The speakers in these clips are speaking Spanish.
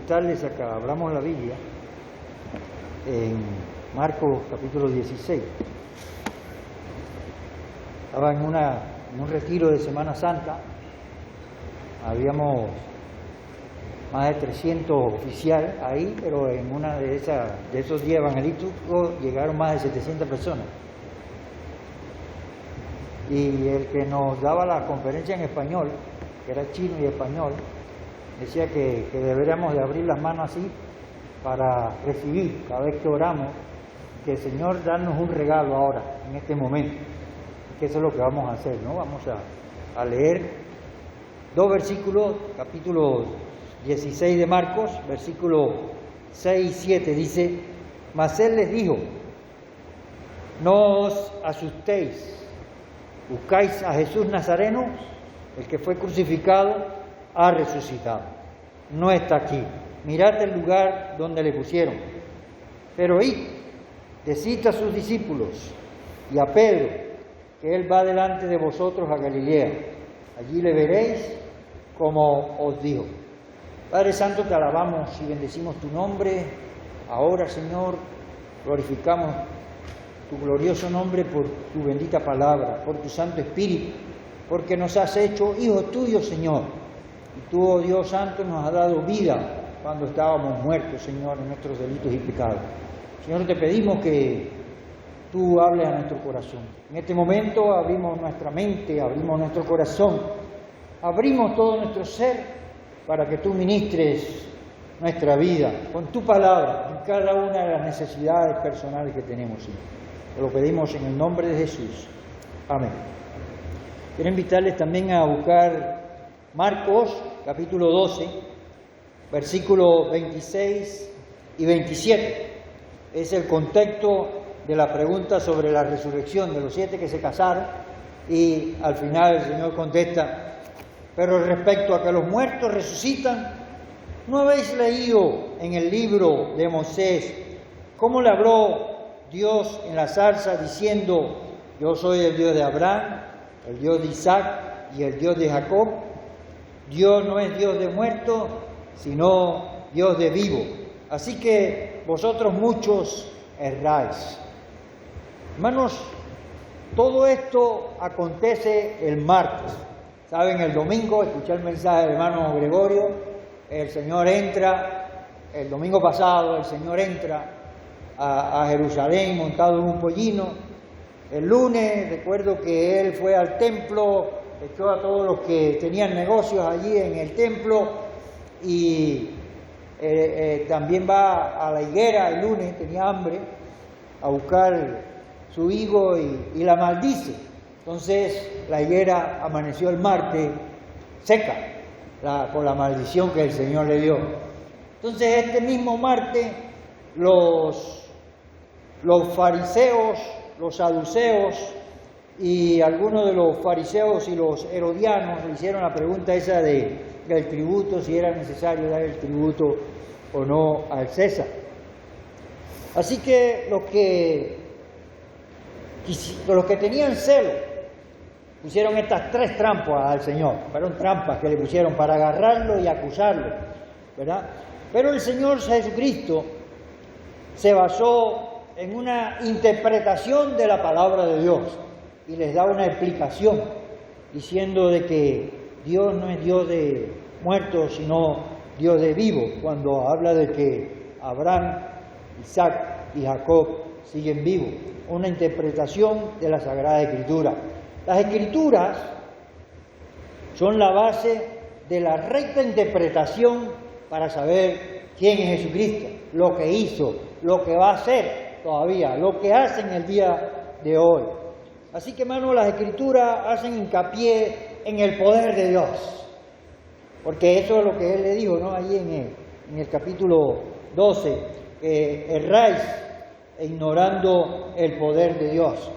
invitarles a que abramos la Biblia en Marcos capítulo 16. Estaba en un retiro de Semana Santa, habíamos más de 300 oficiales ahí, pero en una de esos días evangelísticos llegaron más de 700 personas. Y el que nos daba la conferencia en español, que era chino y español, decía que deberíamos de abrir las manos así para recibir cada vez que oramos, que el Señor darnos un regalo ahora, en este momento, que eso es lo que vamos a hacer, ¿no? Vamos a leer dos versículos, capítulo 16 de Marcos, versículos 6 y 7, dice: Mas él les dijo, no os asustéis, buscáis a Jesús Nazareno, el que fue crucificado, ha resucitado, no está aquí, mirad el lugar donde le pusieron, pero id, decid a sus discípulos y a Pedro, que él va delante de vosotros a Galilea, allí le veréis como os dijo. Padre Santo, te alabamos y bendecimos tu nombre, ahora Señor, glorificamos tu glorioso nombre por tu bendita palabra, por tu Santo Espíritu, porque nos has hecho hijos tuyos, Señor. Y tú, oh Dios Santo, nos has dado vida cuando estábamos muertos, Señor, en nuestros delitos y pecados. Señor, te pedimos que tú hables a nuestro corazón. En este momento abrimos nuestra mente, abrimos nuestro corazón, abrimos todo nuestro ser para que tú ministres nuestra vida con tu palabra en cada una de las necesidades personales que tenemos, Señor. Te lo pedimos en el nombre de Jesús. Amén. Quiero invitarles también a buscar Marcos, capítulo 12, versículos 26 y 27. Es el contexto de la pregunta sobre la resurrección de los 7 que se casaron, y al final el Señor contesta: pero respecto a que los muertos resucitan, ¿no habéis leído en el libro de Moisés cómo le habló Dios en la zarza diciendo: yo soy el Dios de Abraham, el Dios de Isaac y el Dios de Jacob? Dios no es Dios de muertos, sino Dios de vivos. Así que vosotros muchos erráis. Hermanos, todo esto acontece el martes. Saben, el domingo, escuché el mensaje del hermano Gregorio, el Señor entra, el domingo pasado el Señor entra a Jerusalén montado en un pollino. El lunes recuerdo que Él fue al templo, echó a todos los que tenían negocios allí en el templo, y también va a la higuera el lunes, tenía hambre, a buscar su higo y la maldice. Entonces la higuera amaneció el martes seca por la maldición que el Señor le dio. Entonces este mismo martes los fariseos, los saduceos y algunos de los fariseos y los herodianos le hicieron la pregunta esa del tributo, si era necesario dar el tributo o no al César. Así que los que tenían celo pusieron estas 3 trampas al Señor. Fueron trampas que le pusieron para agarrarlo y acusarlo, ¿verdad? Pero el Señor Jesucristo se basó en una interpretación de la palabra de Dios y les da una explicación diciendo de que Dios no es Dios de muertos, sino Dios de vivos, cuando habla de que Abraham, Isaac y Jacob siguen vivos. Una interpretación de la Sagrada Escritura. Las Escrituras son la base de la recta interpretación para saber quién es Jesucristo, lo que hizo, lo que va a hacer todavía, lo que hace en el día de hoy. Así que, hermanos, las Escrituras hacen hincapié en el poder de Dios, porque eso es lo que Él le dijo, ¿no? Allí en el capítulo 12, que erráis ignorando el poder de Dios,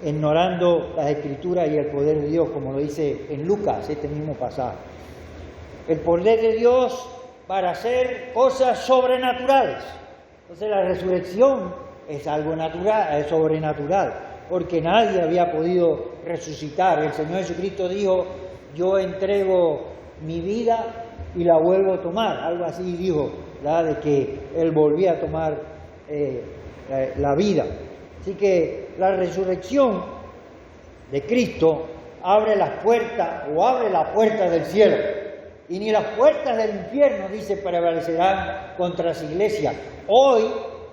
ignorando las Escrituras y el poder de Dios, como lo dice en Lucas, este mismo pasaje. El poder de Dios para hacer cosas sobrenaturales. Entonces la resurrección es algo natural, es sobrenatural, porque nadie había podido resucitar. El Señor Jesucristo dijo: yo entrego mi vida y la vuelvo a tomar. Algo así dijo, ¿verdad? De que Él volvía a tomar la vida. Así que la resurrección de Cristo abre las puertas o abre la puerta del cielo. Y ni las puertas del infierno, dice, prevalecerán contra su iglesia. Hoy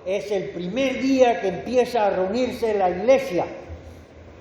es el primer día que empieza a reunirse la iglesia.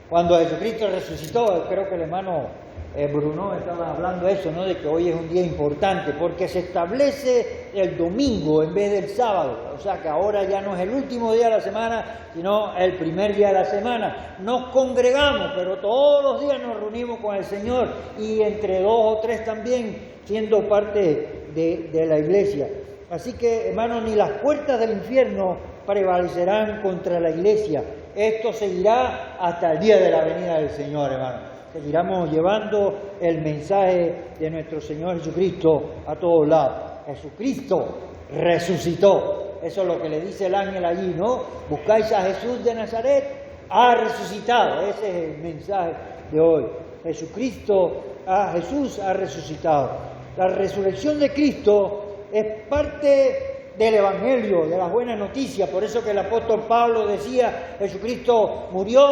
Cuando Jesucristo resucitó, creo que el hermano Bruno estaba hablando de eso, ¿no? De que hoy es un día importante, porque se establece el domingo en vez del sábado. O sea que ahora ya no es el último día de la semana, sino el primer día de la semana. Nos congregamos, pero todos los días nos reunimos con el Señor, y entre 2 o 3 también, siendo parte de la iglesia. Así que, hermanos, ni las puertas del infierno prevalecerán contra la iglesia. Esto seguirá hasta el día de la venida del Señor, hermanos. Seguiremos llevando el mensaje de nuestro Señor Jesucristo a todos lados. Jesucristo resucitó. Eso es lo que le dice el ángel allí, ¿no? Buscáis a Jesús de Nazaret, ha resucitado. Ese es el mensaje de hoy. Jesús ha resucitado. La resurrección de Cristo es parte del Evangelio, de las buenas noticias. Por eso que el apóstol Pablo decía, Jesucristo murió,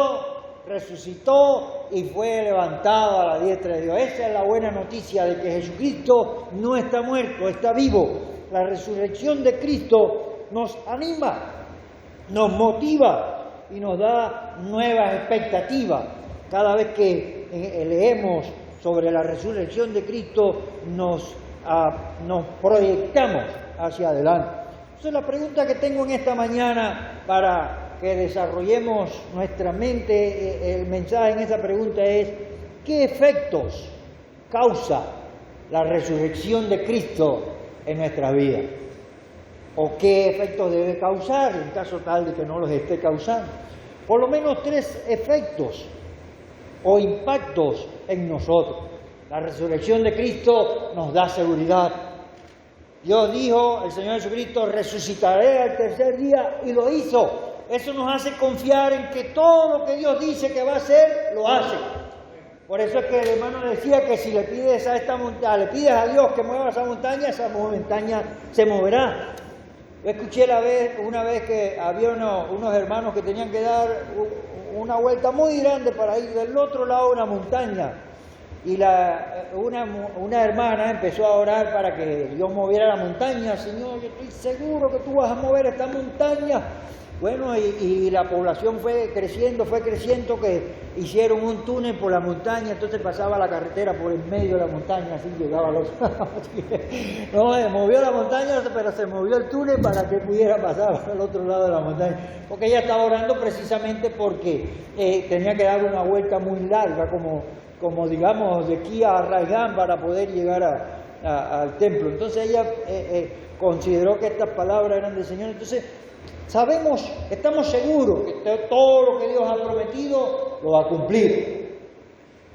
resucitó y fue levantado a la diestra de Dios. Esa es la buena noticia de que Jesucristo no está muerto, está vivo. La resurrección de Cristo nos anima, nos motiva y nos da nuevas expectativas. Cada vez que leemos sobre la resurrección de Cristo nos proyectamos hacia adelante. Entonces la pregunta que tengo en esta mañana para que desarrollemos nuestra mente, el mensaje en esta pregunta es: ¿qué efectos causa la resurrección de Cristo en nuestra vida? ¿O qué efectos debe causar en caso tal de que no los esté causando? Por lo menos 3 efectos o impactos en nosotros. La resurrección de Cristo nos da seguridad. Dios dijo, el Señor Jesucristo, resucitaré al tercer día, y lo hizo. Eso nos hace confiar en que todo lo que Dios dice que va a hacer, lo hace. Por eso es que el hermano decía que si le pides a esta montaña, le pides a Dios que mueva esa montaña se moverá. Yo escuché una vez que había unos hermanos que tenían que dar una vuelta muy grande para ir del otro lado de una montaña. Y una hermana empezó a orar para que Dios moviera la montaña. Señor, yo estoy seguro que tú vas a mover esta montaña. Bueno, y la población fue creciendo, que hicieron un túnel por la montaña, entonces pasaba la carretera por el medio de la montaña, así llegaba a los... No, se movió la montaña, pero se movió el túnel para que pudiera pasar al otro lado de la montaña. Porque ella estaba orando precisamente porque tenía que dar una vuelta muy larga, como digamos, de aquí a Arraigán para poder llegar al templo. Entonces ella consideró que estas palabras eran del Señor. Entonces, estamos seguros que todo lo que Dios ha prometido lo va a cumplir.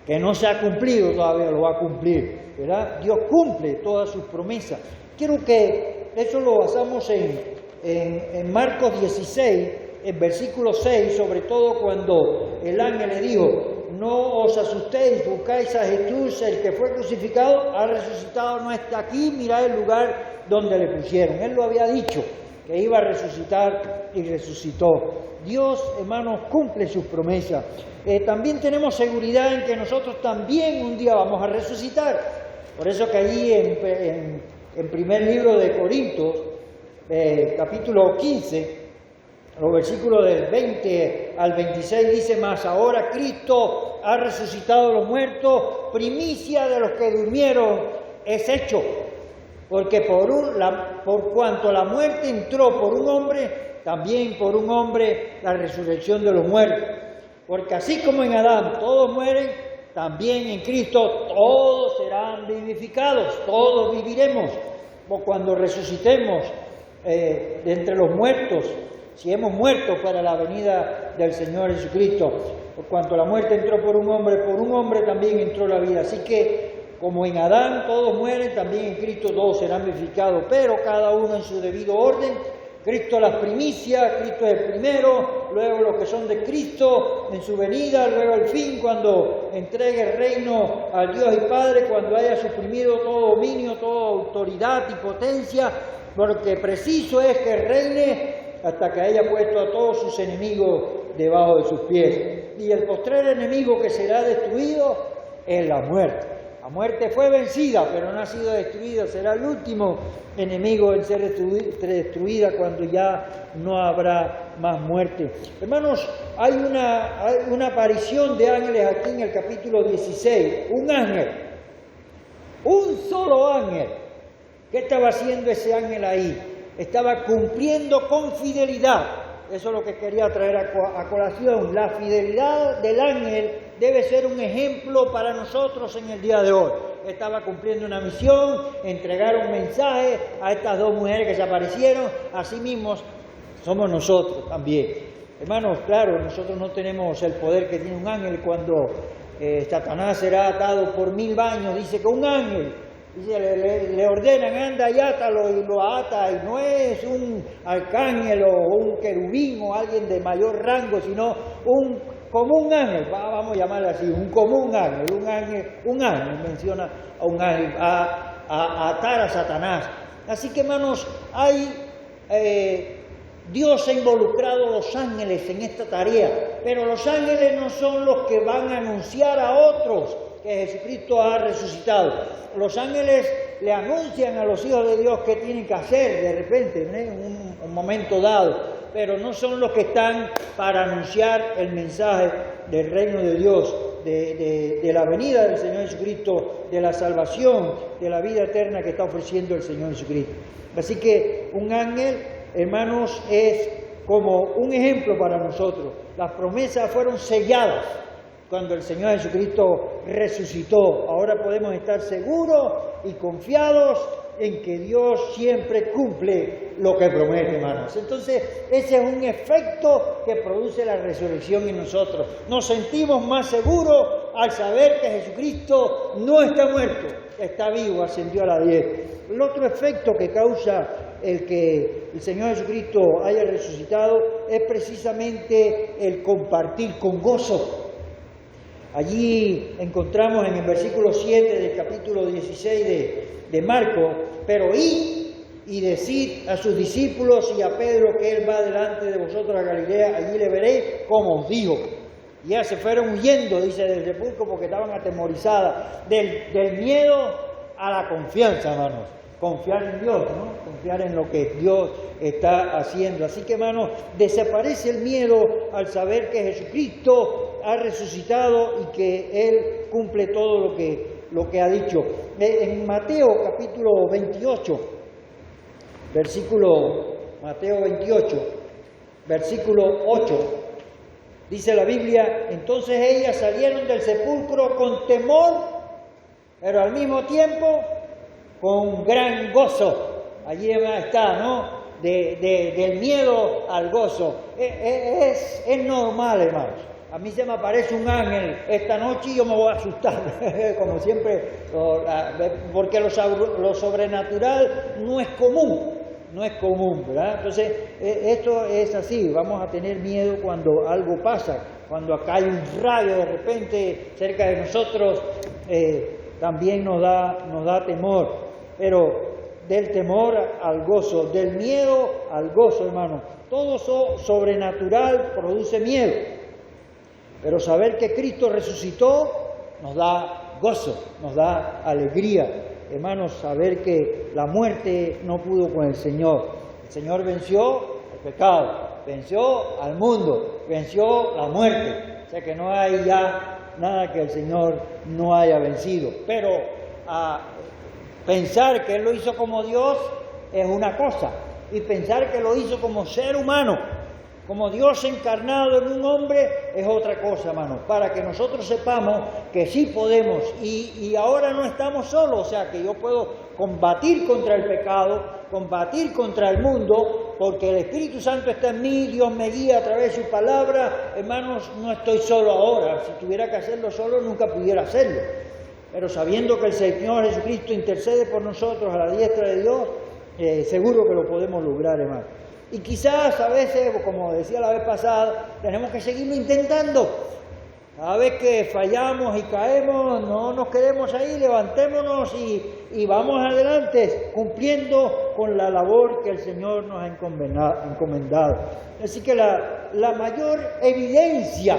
Que no se ha cumplido todavía, lo va a cumplir, ¿verdad? Dios cumple todas sus promesas. Quiero que eso lo basamos en Marcos 16, en versículo 6, sobre todo cuando el ángel le dijo: no os asustéis, buscáis a Jesús, el que fue crucificado, ha resucitado, no está aquí, mirad el lugar donde le pusieron. Él lo había dicho, que iba a resucitar, y resucitó. Dios, hermanos, cumple sus promesas. También tenemos seguridad en que nosotros también un día vamos a resucitar. Por eso que allí en primer libro de Corintios, capítulo 15, los versículos del 20 al 26 dice: mas ahora Cristo ha resucitado a los muertos, primicia de los que durmieron es hecho. Porque por cuanto la muerte entró por un hombre, también por un hombre la resurrección de los muertos. Porque así como en Adán todos mueren, también en Cristo todos serán vivificados, todos viviremos. O cuando resucitemos de entre los muertos, si hemos muerto para la venida del Señor Jesucristo. Por cuanto la muerte entró por un hombre también entró la vida. Así que, como en Adán todos mueren, también en Cristo todos serán vivificados, pero cada uno en su debido orden. Cristo las primicias, Cristo es el primero, luego los que son de Cristo en su venida, luego el fin, cuando entregue el reino al Dios y Padre, cuando haya suprimido todo dominio, toda autoridad y potencia, porque preciso es que reine hasta que haya puesto a todos sus enemigos debajo de sus pies. Y el postrer enemigo que será destruido es la muerte. La muerte fue vencida, pero no ha sido destruida. Será el último enemigo en ser destruida cuando ya no habrá más muerte. Hermanos, hay una aparición de ángeles aquí en el capítulo 16. Un ángel, un solo ángel. ¿Qué estaba haciendo ese ángel ahí? Estaba cumpliendo con fidelidad. Eso es lo que quería traer a colación. La fidelidad del ángel debe ser un ejemplo para nosotros en el día de hoy. Estaba cumpliendo una misión, entregar un mensaje a estas dos mujeres que se aparecieron. Así mismos somos nosotros también. Hermanos, claro, nosotros no tenemos el poder que tiene un ángel cuando Satanás será atado por 1000 años. Dice que un ángel, dice, le ordenan, anda y átalo, y lo ata, y no es un arcángel o un querubín o alguien de mayor rango, sino como un ángel, vamos a llamarlo así, un común ángel, un ángel menciona a un ángel, a atar a Satanás. Así que, hermanos, Dios ha involucrado a los ángeles en esta tarea, pero los ángeles no son los que van a anunciar a otros que Jesucristo ha resucitado. Los ángeles le anuncian a los hijos de Dios qué tienen que hacer de repente, en un momento dado, pero no son los que están para anunciar el mensaje del reino de Dios, de la venida del Señor Jesucristo, de la salvación, de la vida eterna que está ofreciendo el Señor Jesucristo. Así que un ángel, hermanos, es como un ejemplo para nosotros. Las promesas fueron selladas cuando el Señor Jesucristo resucitó. Ahora podemos estar seguros y confiados en que Dios siempre cumple lo que promete, hermanos. Entonces, ese es un efecto que produce la resurrección en nosotros. Nos sentimos más seguros al saber que Jesucristo no está muerto, está vivo, ascendió a la 10. El otro efecto que causa el que el Señor Jesucristo haya resucitado es precisamente el compartir con gozo. Allí encontramos en el versículo 7 del capítulo 16 de Marcos, pero id y decid a sus discípulos y a Pedro que él va delante de vosotros a Galilea, allí le veréis como os dijo. Y ya se fueron huyendo, dice, del sepulcro porque estaban atemorizadas, del miedo a la confianza, hermanos. Confiar en Dios, ¿no? Confiar en lo que Dios está haciendo. Así que, hermanos, desaparece el miedo al saber que Jesucristo ha resucitado y que Él cumple todo lo que ha dicho. En Mateo capítulo 28, Mateo 28, versículo 8, dice la Biblia, entonces ellas salieron del sepulcro con temor, pero al mismo tiempo con gran gozo. Allí está, ¿no? Del miedo al gozo. Es normal, hermanos. A mí se me aparece un ángel esta noche y yo me voy a asustar, como siempre, porque lo sobrenatural no es común, ¿verdad? Entonces, esto es así, vamos a tener miedo cuando algo pasa, cuando acá hay un rayo de repente cerca de nosotros, también nos da temor. Pero del temor al gozo, del miedo al gozo, hermano. Todo sobrenatural produce miedo. Pero saber que Cristo resucitó nos da gozo, nos da alegría. Hermanos, saber que la muerte no pudo con el Señor. El Señor venció el pecado, venció al mundo, venció la muerte. O sea que no hay ya nada que el Señor no haya vencido. Pero pensar que Él lo hizo como Dios es una cosa, y pensar que lo hizo como ser humano, como Dios encarnado en un hombre, es otra cosa, hermano, para que nosotros sepamos que sí podemos, y ahora no estamos solos, o sea, que yo puedo combatir contra el pecado, combatir contra el mundo, porque el Espíritu Santo está en mí, Dios me guía a través de su palabra. Hermanos, no estoy solo ahora, si tuviera que hacerlo solo nunca pudiera hacerlo. Pero sabiendo que el Señor Jesucristo intercede por nosotros a la diestra de Dios, seguro que lo podemos lograr, hermano. Y quizás a veces, como decía la vez pasada, tenemos que seguirlo intentando. Cada vez que fallamos y caemos, no nos quedemos ahí, levantémonos y vamos adelante, cumpliendo con la labor que el Señor nos ha encomendado. Así que la mayor evidencia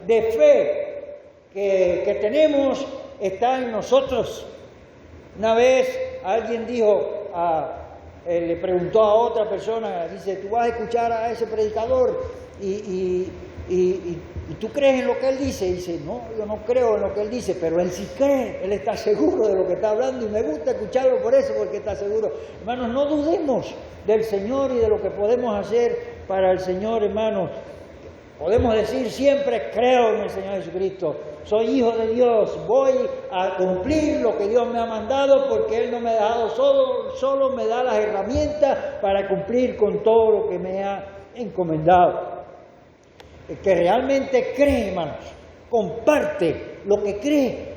de fe que tenemos está en nosotros. Una vez alguien dijo, le preguntó a otra persona, dice, ¿tú vas a escuchar a ese predicador y tú crees en lo que él dice? Y dice, no, yo no creo en lo que él dice, pero él sí cree, él está seguro de lo que está hablando y me gusta escucharlo por eso, porque está seguro. Hermanos, no dudemos del Señor y de lo que podemos hacer para el Señor, hermanos. Podemos decir siempre, creo en el Señor Jesucristo, soy hijo de Dios, voy a cumplir lo que Dios me ha mandado porque Él no me ha dejado solo me da las herramientas para cumplir con todo lo que me ha encomendado. El que realmente cree, hermanos, comparte lo que cree.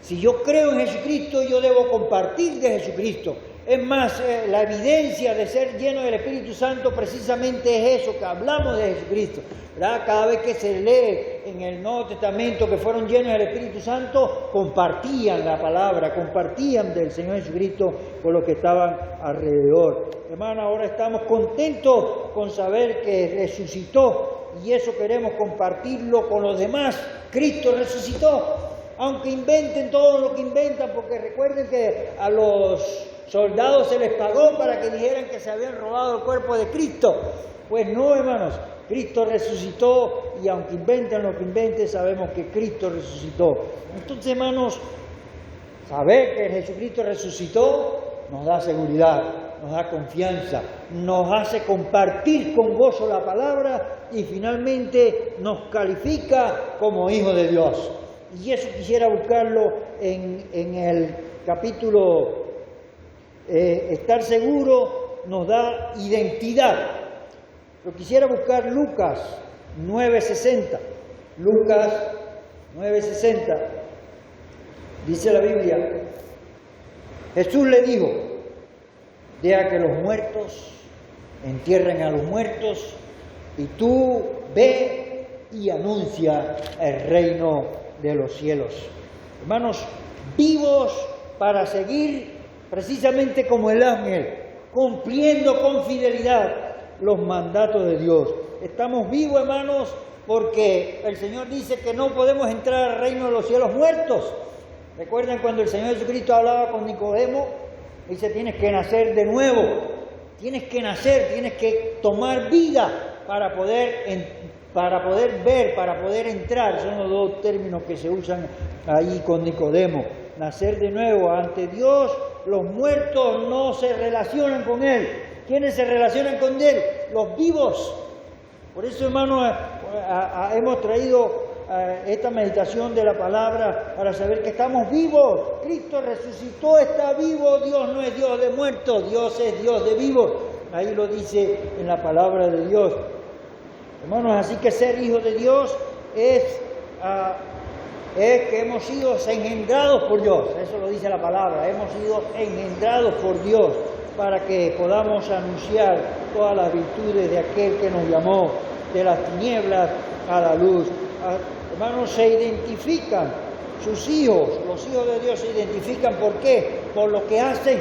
Si yo creo en Jesucristo, yo debo compartir de Jesucristo. Es más, la evidencia de ser lleno del Espíritu Santo precisamente es eso, que hablamos de Jesucristo, ¿verdad? Cada vez que se lee en el Nuevo Testamento que fueron llenos del Espíritu Santo, compartían la palabra, compartían del Señor Jesucristo con los que estaban alrededor. Hermano, ahora estamos contentos con saber que resucitó y eso queremos compartirlo con los demás. Cristo resucitó, aunque inventen todo lo que inventan, porque recuerden que a los soldados se les pagó para que dijeran que se habían robado el cuerpo de Cristo. Pues no, hermanos, Cristo resucitó y aunque inventen lo que inventen, sabemos que Cristo resucitó. Entonces, hermanos, saber que Jesucristo resucitó nos da seguridad, nos da confianza, nos hace compartir con gozo la palabra y finalmente nos califica como hijos de Dios. Y eso quisiera buscarlo en el capítulo estar seguro nos da identidad. Lo quisiera buscar Lucas 9:60. Lucas 9:60. Dice la Biblia, Jesús le dijo, deja que los muertos entierren a los muertos y tú ve y anuncia el reino de los cielos. Hermanos, vivos para seguir precisamente como el ángel, cumpliendo con fidelidad los mandatos de Dios. Estamos vivos, hermanos, porque el Señor dice que no podemos entrar al reino de los cielos muertos. ¿Recuerdan cuando el Señor Jesucristo hablaba con Nicodemo? Dice, tienes que nacer de nuevo, tienes que nacer, tienes que tomar vida para poder ver, para poder entrar. Son los dos términos que se usan ahí con Nicodemo. Nacer de nuevo. Ante Dios, los muertos no se relacionan con Él. ¿Quiénes se relacionan con Él? Los vivos. Por eso, hermanos, hemos traído esta meditación de la palabra para saber que estamos vivos. Cristo resucitó, está vivo. Dios no es Dios de muertos, Dios es Dios de vivos. Ahí lo dice en la palabra de Dios. Hermanos, así que ser hijos de Dios es que hemos sido engendrados por Dios. Eso lo dice la palabra. Hemos sido engendrados por Dios para que podamos anunciar todas las virtudes de aquel que nos llamó de las tinieblas a la luz. Hermanos, se identifican sus hijos, los hijos de Dios se identifican. ¿Por qué? Por lo que hacen.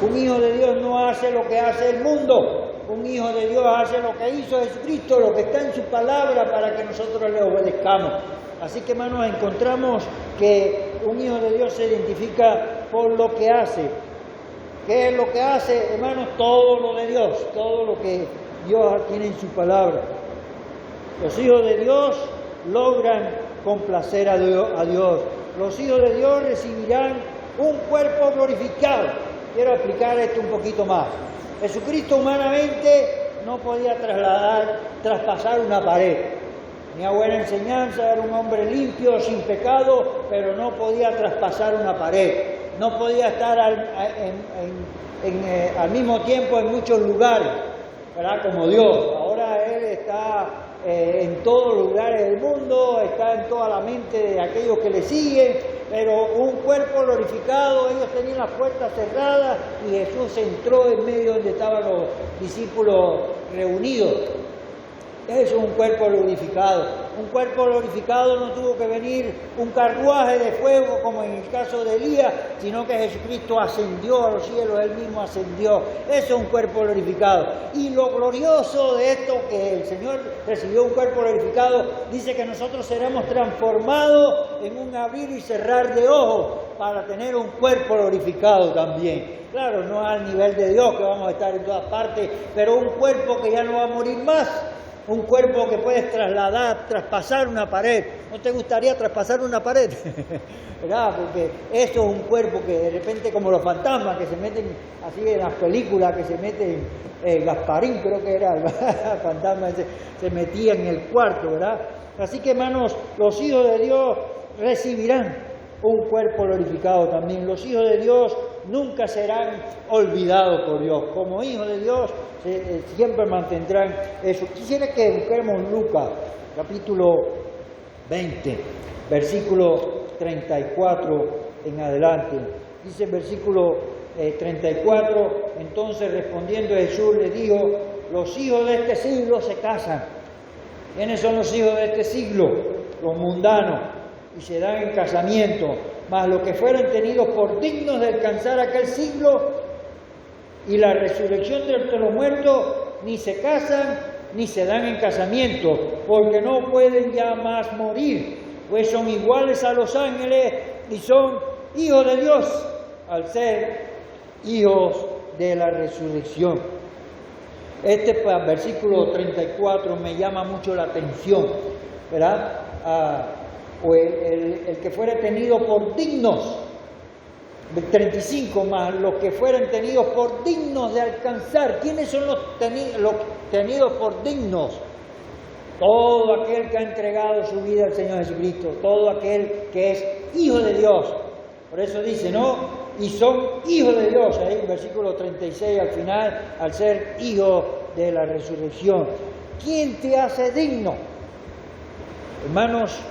Un hijo de Dios no hace lo que hace el mundo. Un hijo de Dios hace lo que hizo Jesucristo, lo que está en su palabra para que nosotros le obedezcamos. Así que, hermanos, encontramos que un hijo de Dios se identifica por lo que hace. ¿Qué es lo que hace, hermanos? Todo lo de Dios, todo lo que Dios tiene en su palabra. Los hijos de Dios logran complacer a Dios. Los hijos de Dios recibirán un cuerpo glorificado. Quiero explicar esto un poquito más. Jesucristo humanamente no podía traspasar una pared. Tenía buena enseñanza, era un hombre limpio, sin pecado, pero no podía traspasar una pared. No podía estar al mismo tiempo en muchos lugares, ¿verdad? Como Dios. Ahora Él está en todos los lugares del mundo, está en toda la mente de aquellos que le siguen, pero un cuerpo glorificado. Ellos tenían las puertas cerradas y Jesús entró en medio donde estaban los discípulos reunidos. Eso es un cuerpo glorificado. Un cuerpo glorificado no tuvo que venir un carruaje de fuego como en el caso de Elías, sino que Jesucristo ascendió a los cielos, Él mismo ascendió. Eso es un cuerpo glorificado. Y lo glorioso de esto, que el Señor recibió un cuerpo glorificado, dice que nosotros seremos transformados en un abrir y cerrar de ojos para tener un cuerpo glorificado también. Claro, no al nivel de Dios, que vamos a estar en todas partes, pero un cuerpo que ya no va a morir más. Un cuerpo que puedes traspasar una pared. ¿No te gustaría traspasar una pared? ¿Verdad? Porque eso es un cuerpo que de repente, como los fantasmas que se meten así en las películas, que se meten, Gasparín creo que era, el fantasma ese, se metía en el cuarto, ¿verdad? Así que, hermanos, los hijos de Dios recibirán un cuerpo glorificado también. Los hijos de Dios nunca serán olvidados por Dios. Como hijos de Dios siempre mantendrán eso. Quisiera que busquemos Lucas, capítulo 20, versículo 34 en adelante. Dice el versículo 34, entonces respondiendo Jesús le dijo, los hijos de este siglo se casan. ¿Quiénes son los hijos de este siglo? Los mundanos. Y se dan en casamiento, mas los que fueran tenidos por dignos de alcanzar aquel siglo y la resurrección de los muertos, ni se casan ni se dan en casamiento, porque no pueden ya más morir, pues son iguales a los ángeles y son hijos de Dios, al ser hijos de la resurrección. Este versículo 34 me llama mucho la atención, ¿verdad? O el que fuera tenido por dignos, 35 más, los que fueran tenidos por dignos de alcanzar. ¿Quiénes son los tenidos por dignos? Todo aquel que ha entregado su vida al Señor Jesucristo, todo aquel que es hijo de Dios. Por eso dice, ¿no? Y son hijos de Dios, ahí en versículo 36 al final, al ser hijo de la resurrección. ¿Quién te hace digno? Hermanos,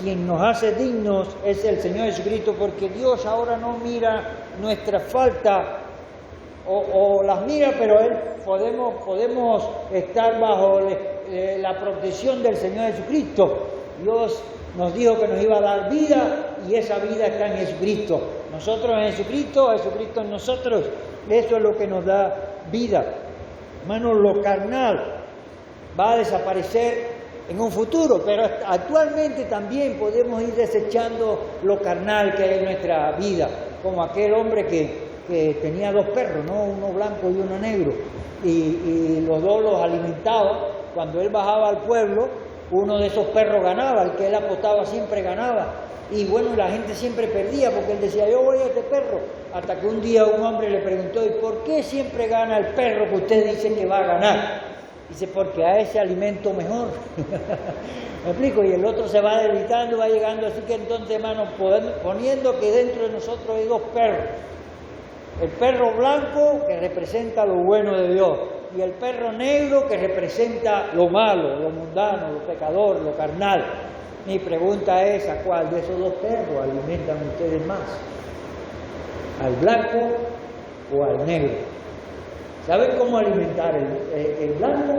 quien nos hace dignos es el Señor Jesucristo, porque Dios ahora no mira nuestra falta o las mira, pero podemos estar bajo la protección del Señor Jesucristo. Dios nos dijo que nos iba a dar vida y esa vida está en Jesucristo. Nosotros en Jesucristo, Jesucristo en nosotros, eso es lo que nos da vida. Hermanos, lo carnal va a desaparecer en un futuro, pero actualmente también podemos ir desechando lo carnal que hay en nuestra vida, como aquel hombre que tenía dos perros, ¿no? Uno blanco y uno negro, y los dos los alimentaba. Cuando él bajaba al pueblo, uno de esos perros ganaba, el que él apostaba siempre ganaba, y bueno, la gente siempre perdía, porque él decía, yo voy a este perro, hasta que un día un hombre le preguntó, ¿y por qué siempre gana el perro que usted dice que va a ganar? Dice, porque a ese alimento mejor. ¿Me explico? Y el otro se va debilitando, va llegando, así que entonces, hermanos, poniendo que dentro de nosotros hay dos perros. El perro blanco, que representa lo bueno de Dios, y el perro negro, que representa lo malo, lo mundano, lo pecador, lo carnal. Mi pregunta es, ¿a cuál de esos dos perros alimentan ustedes más? ¿Al blanco o al negro? ¿Saben cómo alimentar el blanco?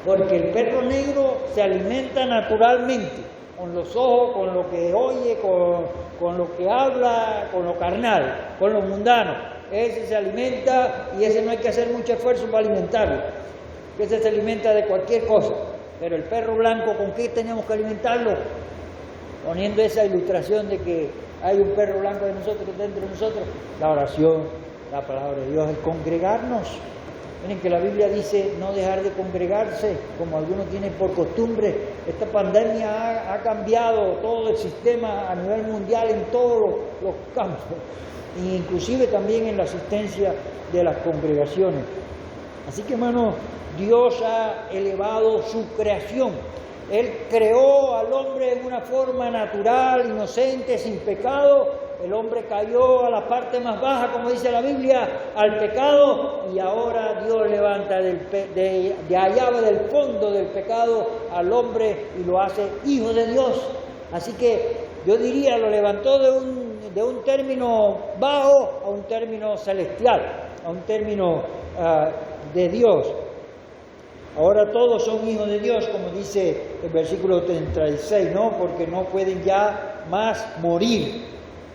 Porque el perro negro se alimenta naturalmente, con los ojos, con lo que oye, con lo que habla, con lo carnal, con lo mundano. Ese se alimenta y ese no hay que hacer mucho esfuerzo para alimentarlo. Ese se alimenta de cualquier cosa. Pero el perro blanco, ¿con qué tenemos que alimentarlo? Poniendo esa ilustración de que hay un perro blanco de nosotros, dentro de nosotros, la oración, la palabra de Dios, el congregarnos. Miren que la Biblia dice no dejar de congregarse, como algunos tienen por costumbre. Esta pandemia ha cambiado todo el sistema a nivel mundial en todos los campos, inclusive también en la asistencia de las congregaciones. Así que, hermanos, Dios ha elevado su creación. Él creó al hombre en una forma natural, inocente, sin pecado. El hombre cayó a la parte más baja, como dice la Biblia, al pecado, y ahora Dios levanta de allá del fondo del pecado al hombre y lo hace hijo de Dios. Así que yo diría, lo levantó de un término bajo a un término celestial, a un término de Dios. Ahora todos son hijos de Dios, como dice el versículo 36, ¿no? Porque no pueden ya más morir,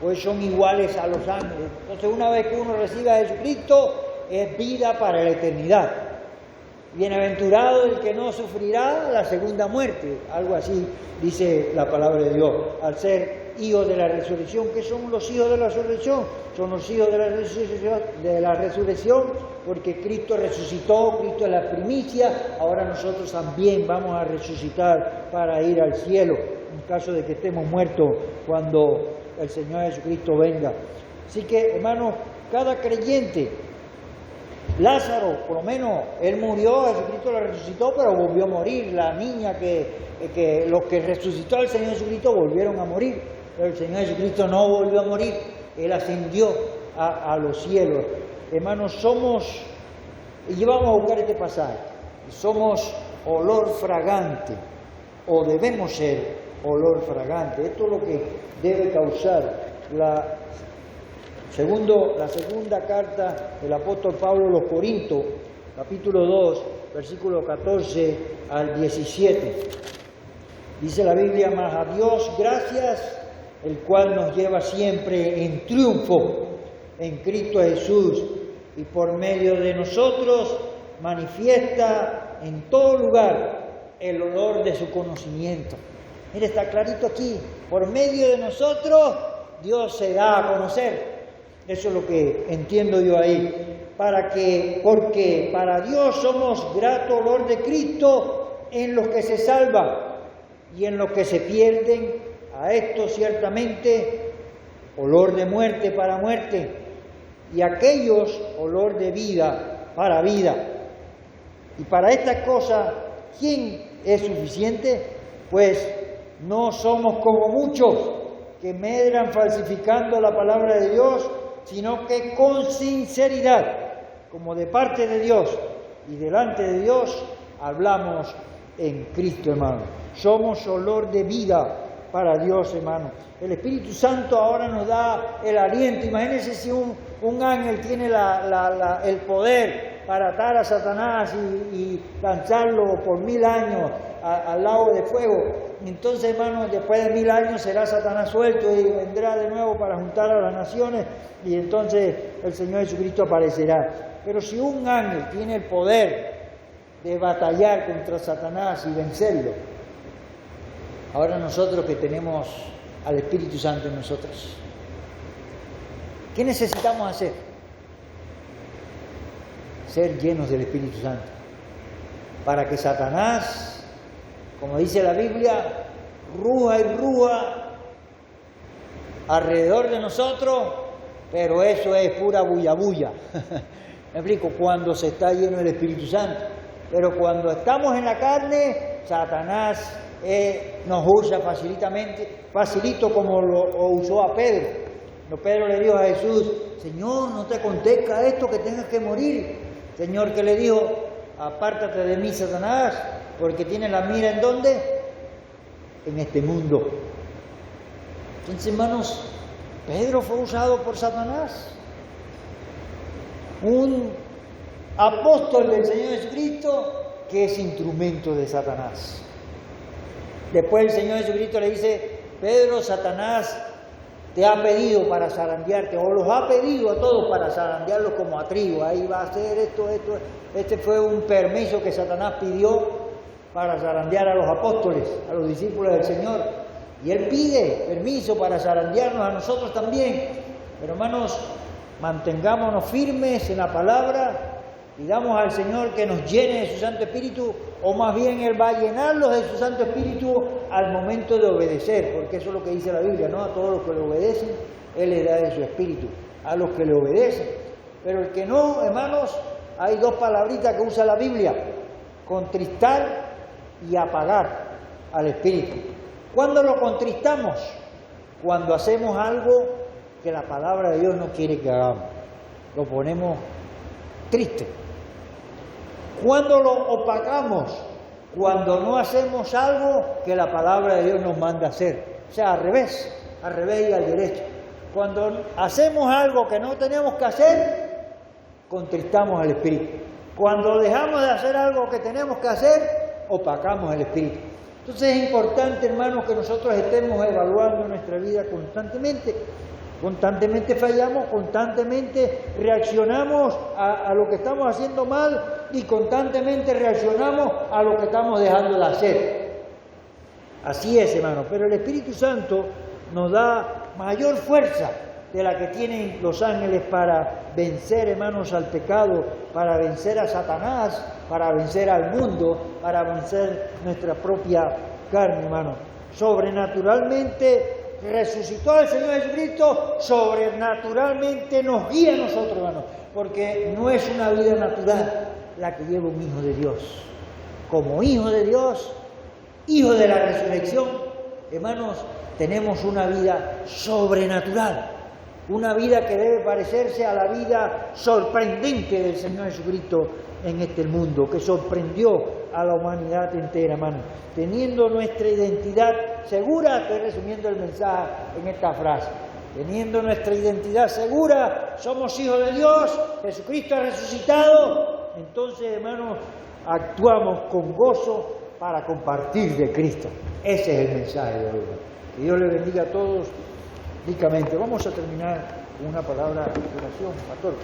pues son iguales a los ángeles. Entonces, una vez que uno recibe a Jesucristo, es vida para la eternidad. Bienaventurado el que no sufrirá la segunda muerte, algo así dice la palabra de Dios, al ser hijos de la resurrección. ¿Qué son los hijos de la resurrección? Son los hijos de la resurrección porque Cristo resucitó, Cristo es la primicia, ahora nosotros también vamos a resucitar para ir al cielo, en caso de que estemos muertos cuando el Señor Jesucristo venga. Así que, hermanos, cada creyente, Lázaro, por lo menos, él murió, Jesucristo lo resucitó, pero volvió a morir. La niña los que resucitó al Señor Jesucristo volvieron a morir, pero el Señor Jesucristo no volvió a morir, Él ascendió a los cielos. Hermanos, y vamos a buscar este pasaje, somos olor fragante, o debemos ser olor fragante. Esto es lo que debe causar la segunda carta del apóstol Pablo a los Corintios, capítulo 2, versículo 14 al 17. Dice la Biblia: mas a Dios gracias, el cual nos lleva siempre en triunfo en Cristo Jesús, y por medio de nosotros manifiesta en todo lugar el olor de su conocimiento. Mire, está clarito aquí, por medio de nosotros Dios se da a conocer. Eso es lo que entiendo yo ahí. Porque para Dios somos grato olor de Cristo en los que se salvan y en los que se pierden. A esto ciertamente olor de muerte para muerte, y a aquellos olor de vida para vida. Y para estas cosas, ¿quién es suficiente? Pues no somos como muchos que medran falsificando la palabra de Dios, sino que con sinceridad, como de parte de Dios y delante de Dios, hablamos en Cristo, hermano. Somos olor de vida para Dios, hermano. El Espíritu Santo ahora nos da el aliento. Imagínense si un ángel tiene el poder para atar a Satanás y lanzarlo por 1000 años al lago de fuego. Entonces, hermano, después de 1000 años será Satanás suelto y vendrá de nuevo para juntar a las naciones, y entonces el Señor Jesucristo aparecerá. Pero si un ángel tiene el poder de batallar contra Satanás y vencerlo, ahora nosotros que tenemos al Espíritu Santo en nosotros, ¿qué necesitamos hacer? Ser llenos del Espíritu Santo, para que Satanás, como dice la Biblia, ruja y ruja alrededor de nosotros, pero eso es pura bulla bulla. Me explico, cuando se está lleno del Espíritu Santo. Pero cuando estamos en la carne, Satanás nos usa facilito como lo usó a Pedro. Cuando Pedro le dijo a Jesús: Señor, no te acontezca esto, que tengas que morir. Señor, que le dijo: apártate de mí, Satanás, porque tienes la mira ¿en dónde? En este mundo. Entonces, hermanos, Pedro fue usado por Satanás. Un apóstol del Señor Jesucristo que es instrumento de Satanás. Después el Señor Jesucristo le dice: Pedro, Satanás te ha pedido para zarandearte, o los ha pedido a todos para zarandearlos como a trigo. Ahí va a hacer esto. Este fue un permiso que Satanás pidió para zarandear a los apóstoles, a los discípulos del Señor. Y Él pide permiso para zarandearnos a nosotros también. Pero, hermanos, mantengámonos firmes en la palabra. Pidamos al Señor que nos llene de su Santo Espíritu, o más bien Él va a llenarlos de su Santo Espíritu al momento de obedecer, porque eso es lo que dice la Biblia, ¿no? A todos los que le obedecen, Él les da de su Espíritu, a los que le obedecen. Pero el que no, hermanos, hay dos palabritas que usa la Biblia: contristar y apagar al Espíritu. ¿Cuándo lo contristamos? Cuando hacemos algo que la palabra de Dios no quiere que hagamos. Lo ponemos triste. ¿Cuándo lo opacamos? Cuando no hacemos algo que la palabra de Dios nos manda hacer. O sea, al revés y al derecho. Cuando hacemos algo que no tenemos que hacer, contristamos al Espíritu. Cuando dejamos de hacer algo que tenemos que hacer, opacamos al Espíritu. Entonces es importante, hermanos, que nosotros estemos evaluando nuestra vida constantemente. Constantemente fallamos, constantemente reaccionamos a lo que estamos haciendo mal y constantemente reaccionamos a lo que estamos dejando de hacer. Así es, hermanos, pero el Espíritu Santo nos da mayor fuerza de la que tienen los ángeles para vencer, hermanos, al pecado, para vencer a Satanás, para vencer al mundo, para vencer nuestra propia carne, hermanos. Sobrenaturalmente resucitó el Señor Jesucristo, sobrenaturalmente nos guía a nosotros, hermanos, porque no es una vida natural la que lleva un hijo de Dios. Como hijo de Dios, hijo de la resurrección, hermanos, tenemos una vida sobrenatural, una vida que debe parecerse a la vida sorprendente del Señor Jesucristo en este mundo, que sorprendió a la humanidad entera, hermano. Teniendo nuestra identidad segura, estoy resumiendo el mensaje en esta frase, teniendo nuestra identidad segura, somos hijos de Dios, Jesucristo ha resucitado, entonces, hermanos, actuamos con gozo para compartir de Cristo. Ese es el mensaje de hoy. Que Dios le bendiga a todos ricamente. Vamos a terminar con una palabra de oración, pastor.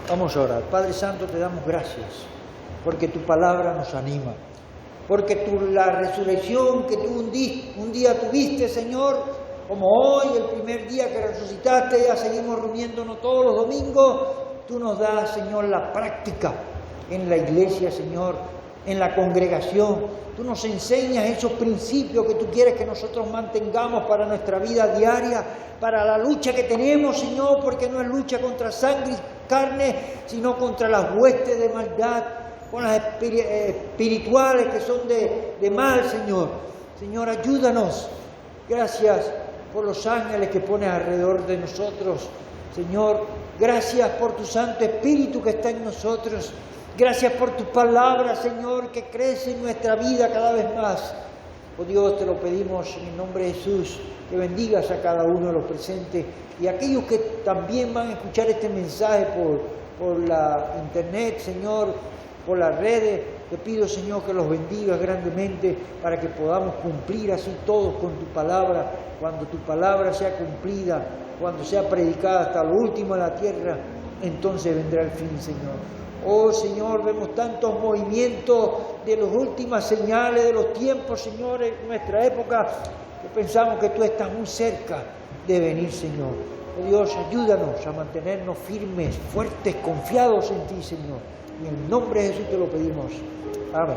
Vamos a orar. Padre Santo, te damos gracias porque tu palabra nos anima, porque la resurrección que tú un día tuviste, Señor, como hoy, el primer día que resucitaste, ya seguimos reuniéndonos todos los domingos, tú nos das, Señor, la práctica en la iglesia, Señor, en la congregación. Tú nos enseñas esos principios que tú quieres que nosotros mantengamos para nuestra vida diaria, para la lucha que tenemos, Señor, porque no es lucha contra sangre y carne, sino contra las huestes de maldad, con las espirituales que son de mal, Señor. Señor, ayúdanos. Gracias por los ángeles que pones alrededor de nosotros. Señor, gracias por tu Santo Espíritu que está en nosotros. Gracias por tu palabra, Señor, que crece en nuestra vida cada vez más. Oh Dios, te lo pedimos en el nombre de Jesús, que bendigas a cada uno de los presentes y a aquellos que también van a escuchar este mensaje por la internet, Señor, por las redes. Te pido, Señor, que los bendigas grandemente para que podamos cumplir así todos con tu palabra. Cuando tu palabra sea cumplida, cuando sea predicada hasta lo último de la tierra, entonces vendrá el fin, Señor. Oh Señor, vemos tantos movimientos de las últimas señales de los tiempos, Señor, en nuestra época, que pensamos que tú estás muy cerca de venir, Señor. Oh Dios, ayúdanos a mantenernos firmes, fuertes, confiados en ti, Señor. Y en el nombre de Jesús te lo pedimos. Amén.